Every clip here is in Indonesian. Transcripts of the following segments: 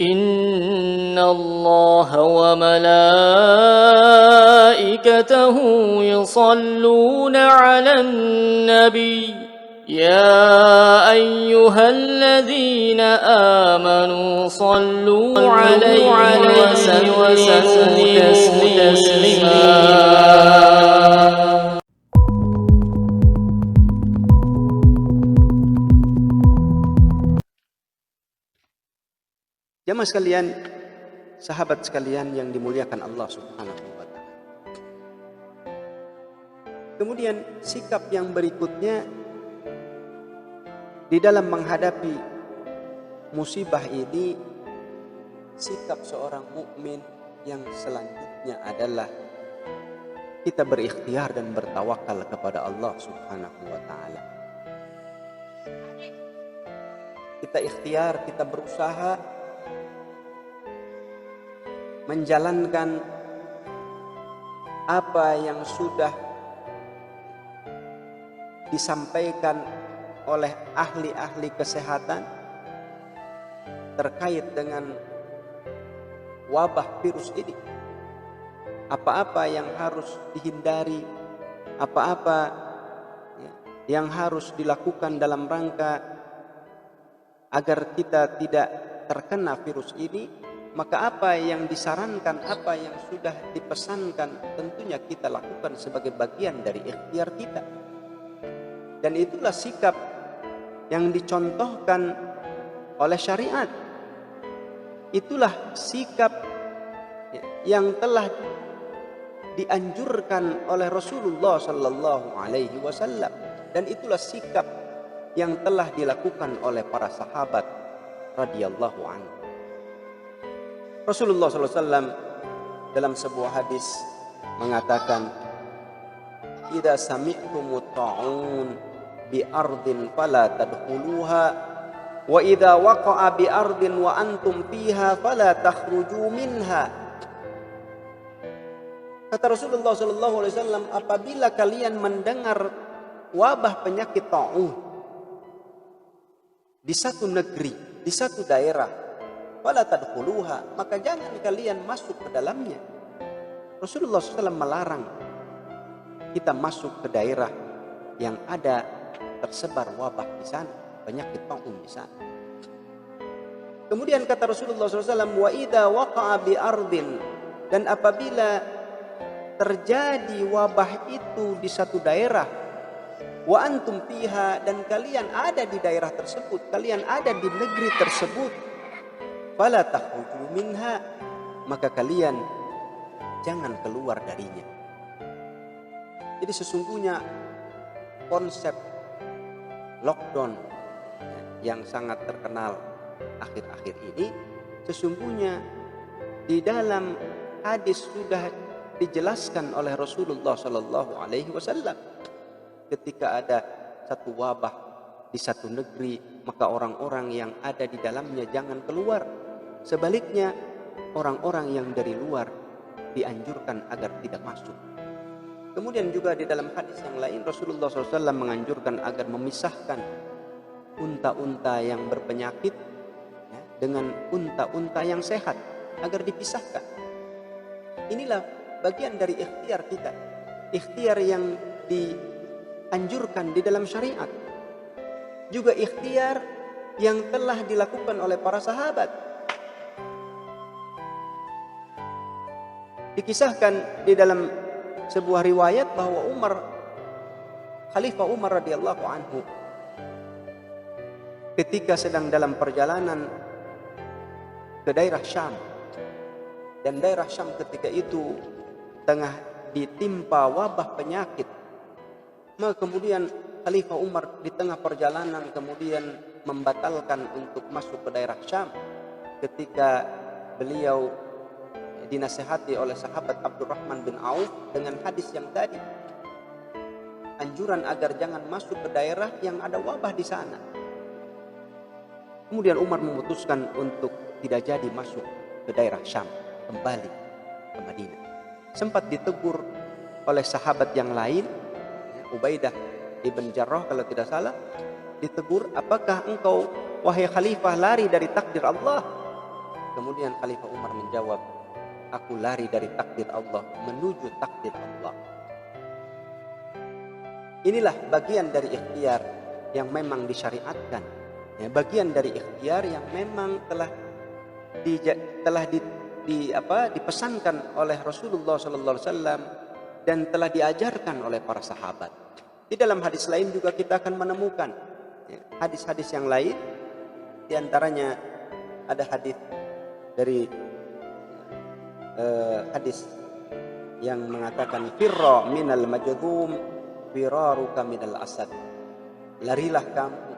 إن الله وملائكته يصلون على النبي يا أيها الذين آمنوا صلوا عليه وسلموا تسليما. Jamaah sekalian, sahabat sekalian yang dimuliakan Allah Subhanahu wa Ta'ala. Kemudian sikap yang berikutnya di dalam menghadapi musibah ini, sikap seorang mukmin yang selanjutnya adalah kita berikhtiar dan bertawakal kepada Allah Subhanahu wa Ta'ala. Kita ikhtiar, kita berusaha menjalankan apa yang sudah disampaikan oleh ahli-ahli kesehatan terkait dengan wabah virus ini. Apa-apa yang harus dihindari, apa-apa yang harus dilakukan dalam rangka agar kita tidak terkena virus ini. Maka apa yang disarankan, apa yang sudah dipesankan, tentunya kita lakukan sebagai bagian dari ikhtiar kita. Dan itulah sikap yang dicontohkan oleh syariat. Itulah sikap yang telah dianjurkan oleh Rasulullah Sallallahu Alaihi Wasallam. Dan itulah sikap yang telah dilakukan oleh para sahabat radhiyallahu anhu. Rasulullah SAW dalam sebuah hadis mengatakan, "Idza sami'tumut ta'un bi ardin fala tadkhuluha wa idza waqa'a bi ardin wa antum fiha fala takhruju minha." Kata Rasulullah SAW, apabila kalian mendengar wabah penyakit ta'un di satu negeri, di satu daerah, fala tadkhuluha, maka jangan kalian masuk ke dalamnya. Rasulullah SAW melarang kita masuk ke daerah yang ada tersebar wabah di sana, penyakit ta'un di sana. Kemudian kata Rasulullah SAW, wa idza waqa'a bi ardin, dan apabila terjadi wabah itu di satu daerah, wa antum fiha, dan kalian ada di daerah tersebut, kalian ada di negeri tersebut, fala takhruju minha, maka kalian jangan keluar darinya. Jadi sesungguhnya konsep lockdown yang sangat terkenal akhir-akhir ini, sesungguhnya di dalam hadis sudah dijelaskan oleh Rasulullah Sallallahu Alaihi Wasallam. Ketika ada satu wabah di satu negeri, maka orang-orang yang ada di dalamnya jangan keluar. Sebaliknya, orang-orang yang dari luar dianjurkan agar tidak masuk. Kemudian juga di dalam hadis yang lain, Rasulullah SAW menganjurkan agar memisahkan unta-unta yang berpenyakit dengan unta-unta yang sehat, agar dipisahkan. Inilah bagian dari ikhtiar kita, ikhtiar yang dianjurkan di dalam syariat. Juga ikhtiar yang telah dilakukan oleh para sahabat. Dikisahkan di dalam sebuah riwayat bahwa Khalifah Umar radhiyallahu anhu, ketika sedang dalam perjalanan ke daerah Syam, dan daerah Syam ketika itu tengah ditimpa wabah penyakit, maka kemudian Khalifah Umar di tengah perjalanan kemudian membatalkan untuk masuk ke daerah Syam ketika beliau dinasihati oleh sahabat Abdurrahman bin Auf dengan hadis yang tadi, anjuran agar jangan masuk ke daerah yang ada wabah di sana. Kemudian Umar memutuskan untuk tidak jadi masuk ke daerah Syam, kembali ke Madinah. Sempat ditegur oleh sahabat yang lain, Ubaidah ibn Jarrah kalau tidak salah, ditegur, apakah engkau wahai khalifah lari dari takdir Allah? Kemudian Khalifah Umar menjawab, aku lari dari takdir Allah menuju takdir Allah. Inilah bagian dari ikhtiar yang memang disyariatkan. Ya, bagian dari ikhtiar yang memang telah dipesankan oleh Rasulullah sallallahu alaihi wasallam dan telah diajarkan oleh para sahabat. Di dalam hadis lain juga kita akan menemukan hadis-hadis yang lain. Di antaranya ada hadis dari hadis yang mengatakan firra minal majdhum firaruka minal asad. Larilah kamu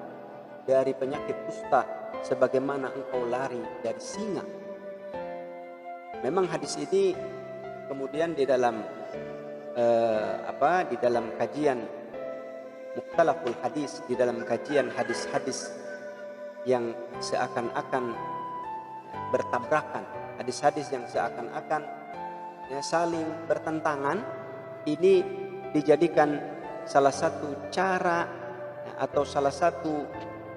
dari penyakit kusta sebagaimana engkau lari dari singa. Memang hadis ini kemudian di dalam di dalam kajian Mukhtalaful Hadis, di dalam kajian hadis-hadis yang seakan-akan bertabrakan, hadis-hadis yang seakan-akan saling bertentangan, ini dijadikan salah satu cara atau salah satu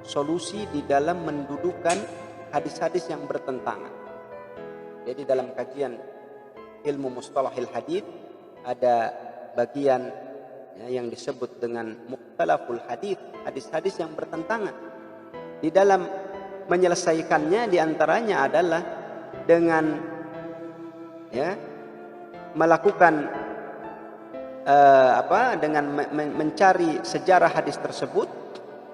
solusi di dalam mendudukkan hadis-hadis yang bertentangan. Jadi dalam kajian ilmu mustalahil hadis ada bagian yang disebut dengan mukhtalaful hadis, hadis-hadis yang bertentangan. Di dalam menyelesaikannya diantaranya adalah dengan melakukan dengan mencari sejarah hadis tersebut,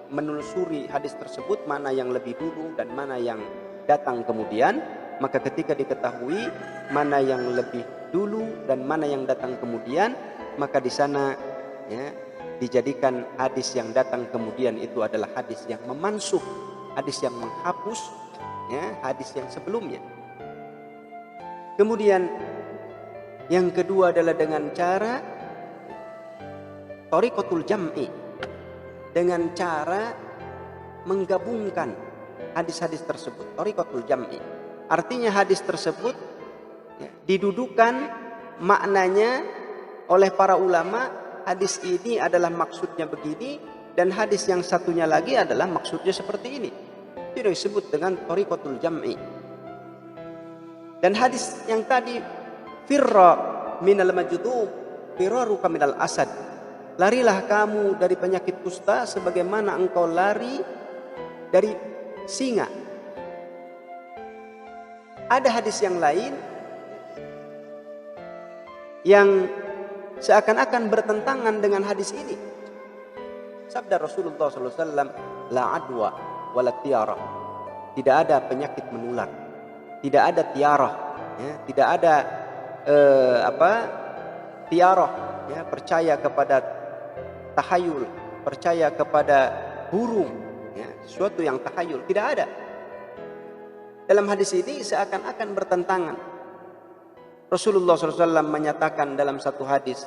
menelusuri hadis tersebut mana yang lebih dulu dan mana yang datang kemudian. Maka ketika diketahui mana yang lebih dulu dan mana yang datang kemudian, maka di sana dijadikan hadis yang datang kemudian itu adalah hadis yang memansuh, hadis yang menghapus hadis yang sebelumnya. Kemudian yang kedua adalah dengan cara thariqatul jam'i, dengan cara menggabungkan hadis-hadis tersebut. Thariqatul jam'i artinya hadis tersebut didudukan maknanya oleh para ulama, hadis ini adalah maksudnya begini dan hadis yang satunya lagi adalah maksudnya seperti ini. Itu disebut dengan thariqatul jam'i. Dan hadis yang tadi firra minal majdhum firaruka minal asad, larilah kamu dari penyakit kusta sebagaimana engkau lari dari singa. Ada hadis yang lain yang seakan-akan bertentangan dengan hadis ini. Sabda Rasulullah SAW, la adwa wala tiarah. Tidak ada penyakit menular, tidak ada tiarah, tidak ada tiarah, percaya kepada tahayul, percaya kepada burung, sesuatu yang tahayul, tidak ada. Dalam hadis ini seakan-akan bertentangan. Rasulullah SAW menyatakan dalam satu hadis,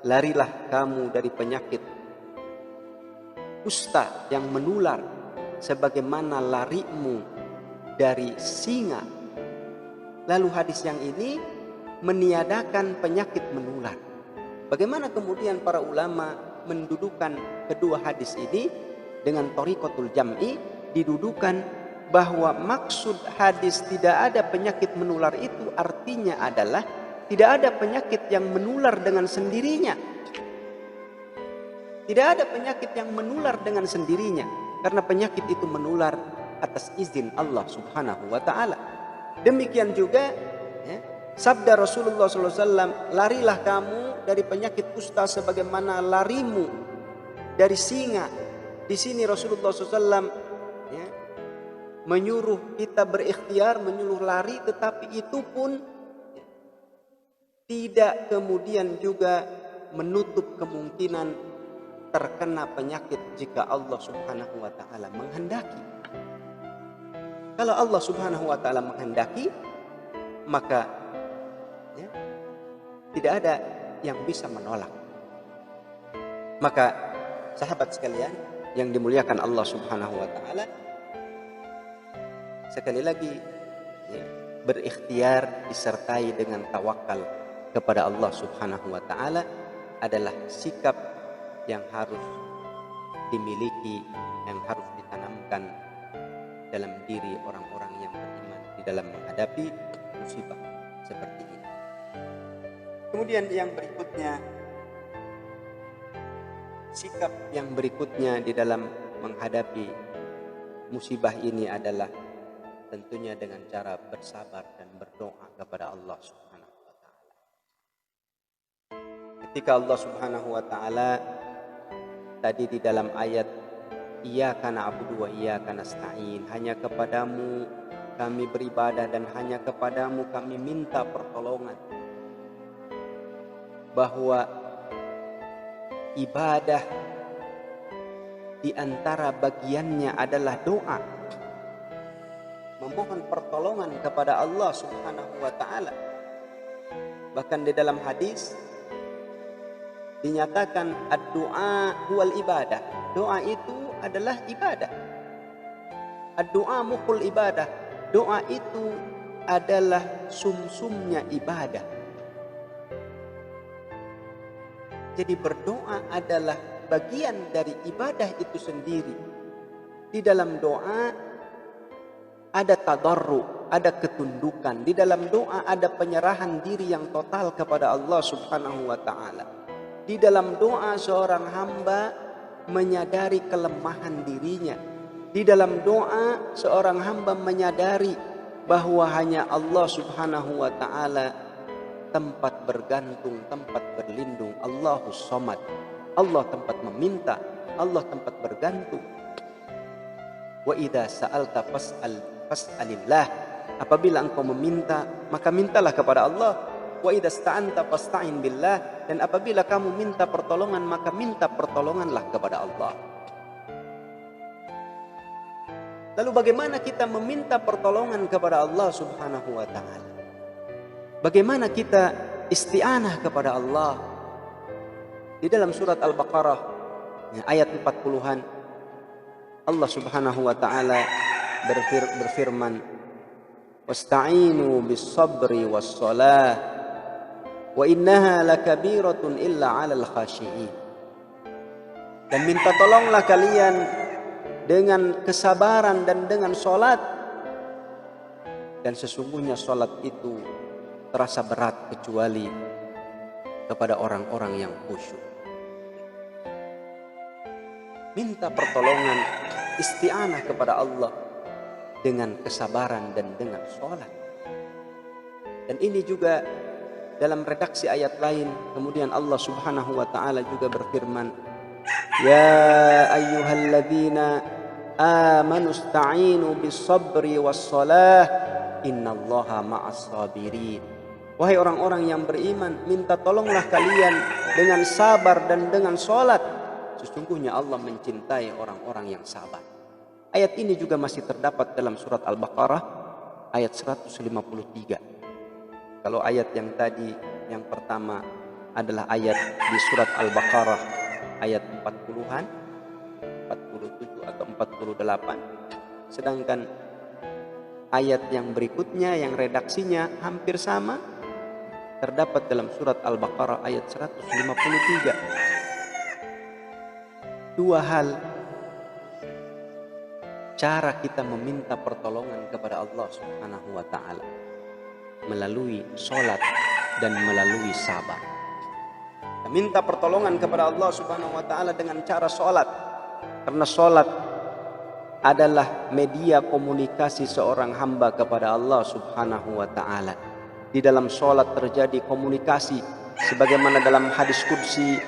larilah kamu dari penyakit kusta yang menular sebagaimana larimu dari singa. Lalu hadis yang ini meniadakan penyakit menular. Bagaimana kemudian para ulama mendudukan kedua hadis ini dengan thariqatul jam'i, didudukan bahwa maksud hadis tidak ada penyakit menular itu artinya adalah tidak ada penyakit yang menular dengan sendirinya. Tidak ada penyakit yang menular dengan sendirinya, karena penyakit itu menular atas izin Allah Subhanahu wa taala. Demikian juga sabda Rasulullah SAW, larilah kamu dari penyakit kusta sebagaimana larimu dari singa. Di sini Rasulullah SAW menyuruh kita berikhtiar, menyuruh lari, tetapi itu pun tidak kemudian juga menutup kemungkinan terkena penyakit jika Allah Subhanahu wa taala menghendaki. Kalau Allah Subhanahu wa taala menghendaki, maka tidak ada yang bisa menolak. Maka sahabat sekalian yang dimuliakan Allah Subhanahu wa taala, sekali lagi berikhtiar disertai dengan tawakal kepada Allah Subhanahu wa taala adalah sikap yang harus dimiliki, yang harus ditanamkan dalam diri orang-orang yang beriman di dalam menghadapi musibah seperti ini. Kemudian yang berikutnya, sikap yang berikutnya di dalam menghadapi musibah ini adalah tentunya dengan cara bersabar dan berdoa kepada Allah Subhanahu wa taala. Ketika Allah Subhanahu wa taala tadi di dalam ayat Iyyaka na'budu wa iyyaka nasta'in, hanya kepadamu kami beribadah dan hanya kepadamu kami minta pertolongan, bahwa ibadah di antara bagiannya adalah doa, memohon pertolongan kepada Allah Subhanahu wa taala. Bahkan di dalam hadis dinyatakan ad-du'a huwal ibadah. Doa itu adalah ibadah. Ad-du'a mukhul ibadah. Doa itu adalah sumsumnya ibadah. Jadi berdoa adalah bagian dari ibadah itu sendiri. Di dalam doa ada tadarru, ada ketundukan. Di dalam doa ada penyerahan diri yang total kepada Allah Subhanahu wa taala. Di dalam doa seorang hamba menyadari kelemahan dirinya. Di dalam doa seorang hamba menyadari bahwa hanya Allah Subhanahu wa taala tempat bergantung, tempat berlindung. Allahus Samad. Allah tempat meminta, Allah tempat bergantung. Wa idza sa'alta fas'alillah. Apabila engkau meminta, maka mintalah kepada Allah. Wa idza sta'anta fasta'in billah. Dan apabila kamu minta pertolongan, maka minta pertolonganlah kepada Allah. Lalu bagaimana kita meminta pertolongan kepada Allah Subhanahu wa taala? Bagaimana kita isti'anah kepada Allah? Di dalam surat Al-Baqarah ayat 40-an Allah Subhanahu wa taala berfirman, "Wasta'inu bis-sabri was-shalah wa innaha lakabiratun illa 'alal khashi'in." Dan minta tolonglah kalian dengan kesabaran dan dengan salat, dan sesungguhnya salat itu terasa berat kecuali kepada orang-orang yang khusyuk. Minta pertolongan, isti'anah kepada Allah dengan kesabaran dan dengan sholat. Dan ini juga dalam redaksi ayat lain, kemudian Allah Subhanahu wa taala juga berfirman, "Ya ayyuhalladzina amanu ista'inu bis-sabri was-shalah, innallaha ma'as sabirin." Wahai orang-orang yang beriman, minta tolonglah kalian dengan sabar dan dengan sholat. Sesungguhnya Allah mencintai orang-orang yang sabar. Ayat ini juga masih terdapat dalam surat Al-Baqarah ayat 153. Kalau ayat yang tadi yang pertama adalah ayat di surat Al-Baqarah ayat 40-an, 47 atau 48. Sedangkan ayat yang berikutnya yang redaksinya hampir sama terdapat dalam surat Al-Baqarah ayat 153. Dua hal cara kita meminta pertolongan kepada Allah Subhanahu wa taala, melalui sholat dan melalui sabar. Kita minta pertolongan kepada Allah Subhanahu wa taala dengan cara sholat, karena sholat adalah media komunikasi seorang hamba kepada Allah Subhanahu wa taala. Di dalam sholat terjadi komunikasi, sebagaimana dalam hadis qudsi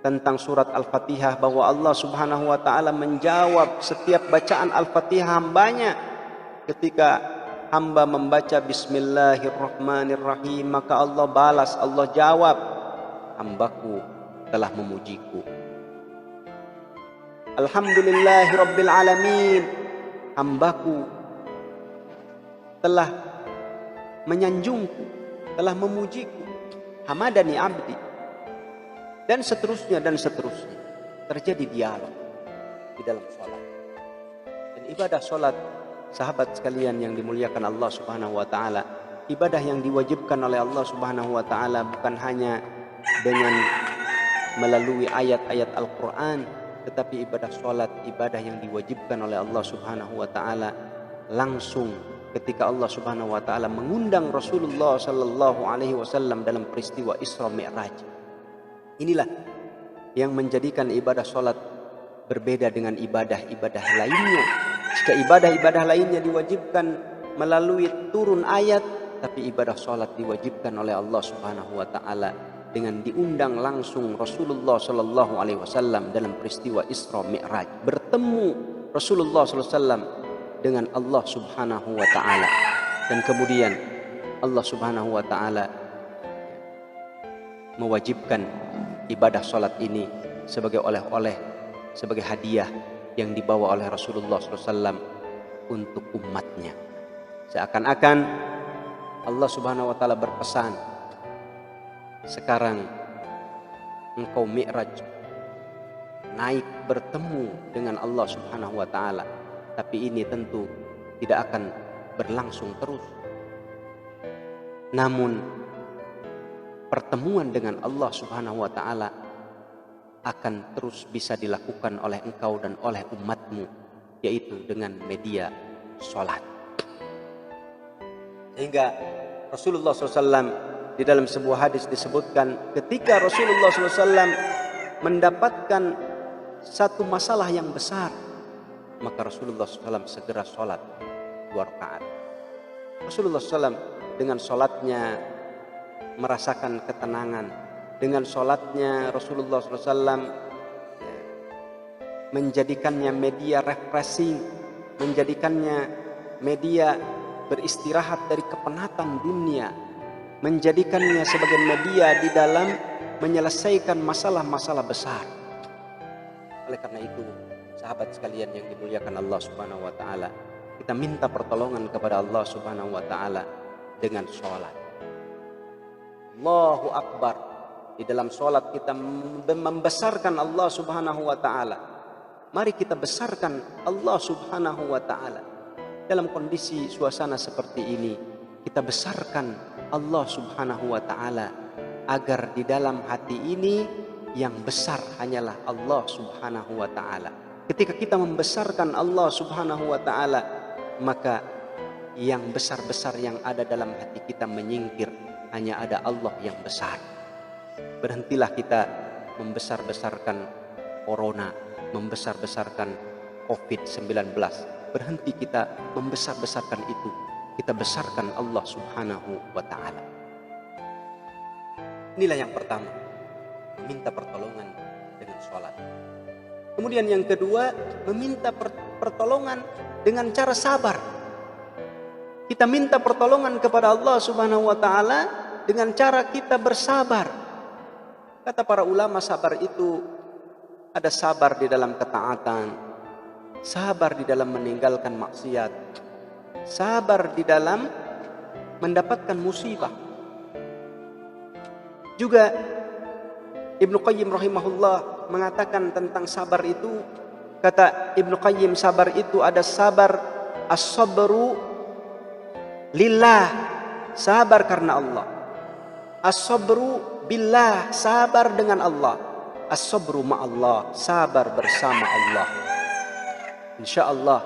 tentang surat Al-Fatihah, bahwa Allah Subhanahu wa taala menjawab setiap bacaan Al-Fatihah hambanya. Ketika hamba membaca Bismillahirrahmanirrahim, maka Allah balas, Allah jawab, "Hambaku telah memujiku." Alhamdulillahirabbil alamin, hambaku telah menyanjungku, telah memujiku. Hamadani abdi. Dan seterusnya dan seterusnya. Terjadi dialog di dalam sholat. Dan ibadah sholat, sahabat sekalian yang dimuliakan Allah Subhanahu wa taala, ibadah yang diwajibkan oleh Allah Subhanahu wa taala bukan hanya dengan melalui ayat-ayat Al-Quran, tetapi ibadah sholat, ibadah yang diwajibkan oleh Allah Subhanahu wa taala langsung ketika Allah Subhanahu wa taala mengundang Rasulullah sallallahu alaihi wasallam dalam peristiwa Isra Mi'raj. Inilah yang menjadikan ibadah salat berbeda dengan ibadah-ibadah lainnya. Jika ibadah-ibadah lainnya diwajibkan melalui turun ayat, tapi ibadah salat diwajibkan oleh Allah Subhanahu wa taala dengan diundang langsung Rasulullah sallallahu alaihi wasallam dalam peristiwa Isra Mi'raj. Bertemu Rasulullah sallallahu alaihi wasallam dengan Allah Subhanahu wa taala, dan kemudian Allah Subhanahu wa taala mewajibkan ibadah salat ini sebagai oleh-oleh, sebagai hadiah yang dibawa oleh Rasulullah SAW untuk umatnya. Seakan-akan Allah Subhanahu wa taala berpesan, sekarang engkau mi'raj, naik bertemu dengan Allah Subhanahu wa taala, tapi ini tentu tidak akan berlangsung terus. Namun pertemuan dengan Allah Subhanahu wa taala akan terus bisa dilakukan oleh engkau dan oleh umatmu, yaitu dengan media sholat. Sehingga Rasulullah SAW di dalam sebuah hadis disebutkan, ketika Rasulullah SAW mendapatkan satu masalah yang besar, maka Rasulullah SAW segera sholat 2 rakaat. Rasulullah SAW dengan sholatnya merasakan ketenangan. Dengan sholatnya Rasulullah SAW menjadikannya media refreshing, menjadikannya media beristirahat dari kepenatan dunia, menjadikannya sebagai media di dalam menyelesaikan masalah-masalah besar. Oleh karena itu, sahabat sekalian yang dimuliakan Allah Subhanahu wa taala, kita minta pertolongan kepada Allah Subhanahu wa taala dengan sholat. Allahu Akbar. Di dalam sholat kita membesarkan Allah Subhanahu wa ta'ala. Mari kita besarkan Allah Subhanahu wa ta'ala. Dalam kondisi suasana seperti ini, kita besarkan Allah Subhanahu wa ta'ala, agar di dalam hati ini yang besar hanyalah Allah Subhanahu wa ta'ala. Ketika kita membesarkan Allah Subhanahu wa ta'ala, maka yang besar-besar yang ada dalam hati kita menyingkir, hanya ada Allah yang besar. Berhentilah kita membesar-besarkan corona, membesar-besarkan COVID-19. Berhenti kita membesar-besarkan itu. Kita besarkan Allah Subhanahu wa ta'ala. Inilah yang pertama, meminta pertolongan dengan sholat. Kemudian yang kedua, meminta pertolongan dengan cara sabar. Kita minta pertolongan kepada Allah Subhanahu wa ta'ala dengan cara kita bersabar. Kata para ulama, sabar itu ada sabar di dalam ketaatan, sabar di dalam meninggalkan maksiat, sabar di dalam mendapatkan musibah. Juga Ibnu Qayyim rahimahullah mengatakan tentang sabar itu, kata Ibnu Qayyim, sabar itu ada sabar as-sabru lillah, sabar karena Allah. As-sabru billah, sabar dengan Allah. As-sabru ma'allah, sabar bersama Allah. Insya Allah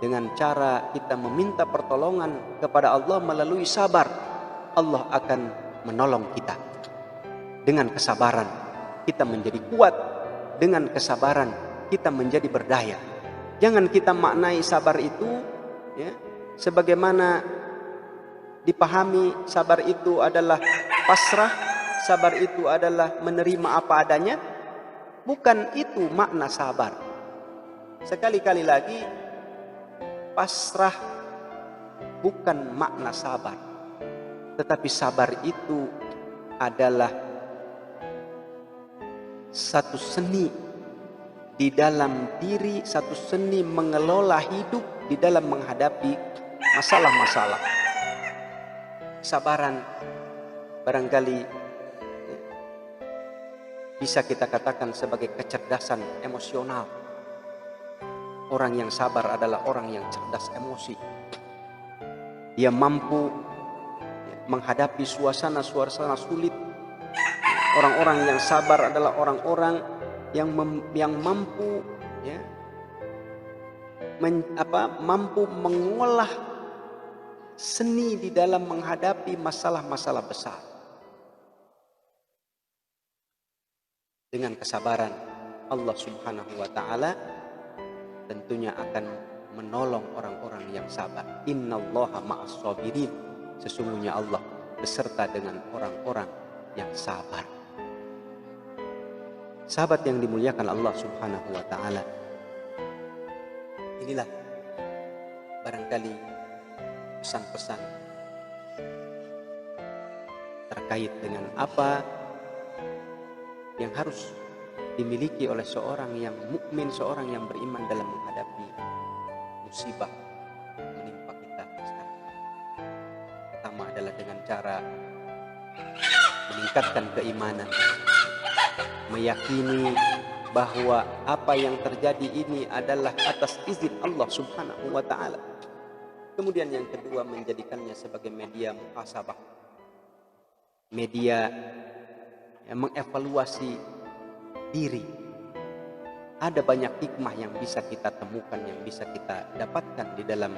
dengan cara kita meminta pertolongan kepada Allah melalui sabar, Allah akan menolong kita. Dengan kesabaran kita menjadi kuat, dengan kesabaran kita menjadi berdaya. Jangan kita maknai sabar itu sebagaimana dipahami sabar itu adalah pasrah, sabar itu adalah menerima apa adanya. Bukan itu makna sabar. Sekali-kali lagi, pasrah bukan makna sabar. Tetapi sabar itu adalah satu seni di dalam diri, satu seni mengelola hidup di dalam menghadapi masalah-masalah. Kesabaran barangkali bisa kita katakan sebagai kecerdasan emosional. Orang yang sabar adalah orang yang cerdas emosi. Dia mampu menghadapi suasana-suasana sulit. Orang-orang yang sabar adalah orang-orang yang mampu mampu mengolah seni di dalam menghadapi masalah-masalah besar. Dengan kesabaran, Allah Subhanahu wa Ta'ala tentunya akan menolong orang-orang yang sabar. Innallaha ma'as sabirin. Sesungguhnya Allah beserta dengan orang-orang yang sabar. Sahabat yang dimuliakan Allah Subhanahu wa Ta'ala, inilah barangkali pesan-pesan terkait dengan apa yang harus dimiliki oleh seorang yang mukmin, seorang yang beriman dalam menghadapi musibah menimpa kita sekarang. Pertama adalah dengan cara meningkatkan keimanan, meyakini bahwa apa yang terjadi ini adalah atas izin Allah Subhanahu wa Ta'ala. Kemudian yang kedua, menjadikannya sebagai media muhasabah, media yang mengevaluasi diri. Ada banyak hikmah yang bisa kita temukan, yang bisa kita dapatkan di dalam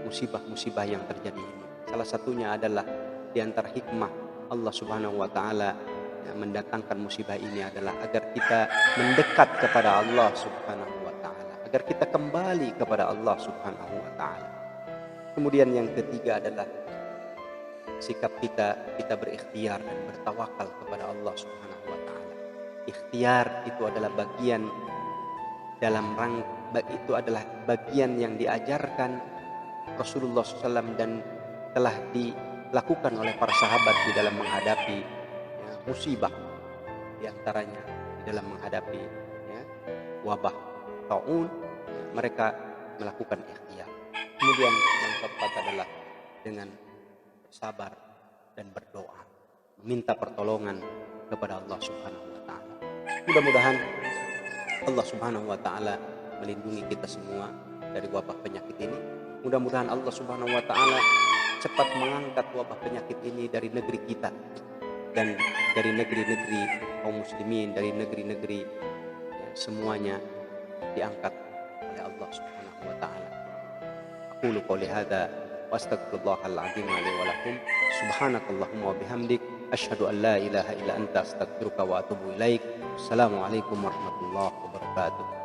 musibah-musibah yang terjadi ini. Salah satunya adalah di antara hikmah Allah Subhanahu wa Ta'ala yang mendatangkan musibah ini adalah agar kita mendekat kepada Allah Subhanahu wa Ta'ala, agar kita kembali kepada Allah Subhanahu wa Ta'ala. Kemudian yang ketiga adalah sikap kita berikhtiar dan bertawakal kepada Allah Subhanahu wa Ta'ala. Ikhtiar itu adalah bagian itu adalah bagian yang diajarkan Rasulullah SAW dan telah dilakukan oleh para sahabat di dalam menghadapi musibah, di antaranya di dalam menghadapi wabah taun, mereka melakukan ikhtiar. Kemudian yang keempat adalah dengan sabar dan berdoa, meminta pertolongan kepada Allah Subhanahu wa Ta'ala. Mudah-mudahan Allah Subhanahu wa Ta'ala melindungi kita semua dari wabah penyakit ini. Mudah-mudahan Allah Subhanahu wa Ta'ala cepat mengangkat wabah penyakit ini dari negeri kita dan dari negeri-negeri kaum muslimin, dari negeri-negeri semuanya diangkat oleh Allah Subhanahu wa Ta'ala. Aqulu qouli hadza wa astaghfirullahal azim li wa lakum. Subhanakallahumma wa bihamdik asyhadu an la ilaha illa anta astaghfiruka wa atubu ilaik. Assalamualaikum warahmatullahi wabarakatuh.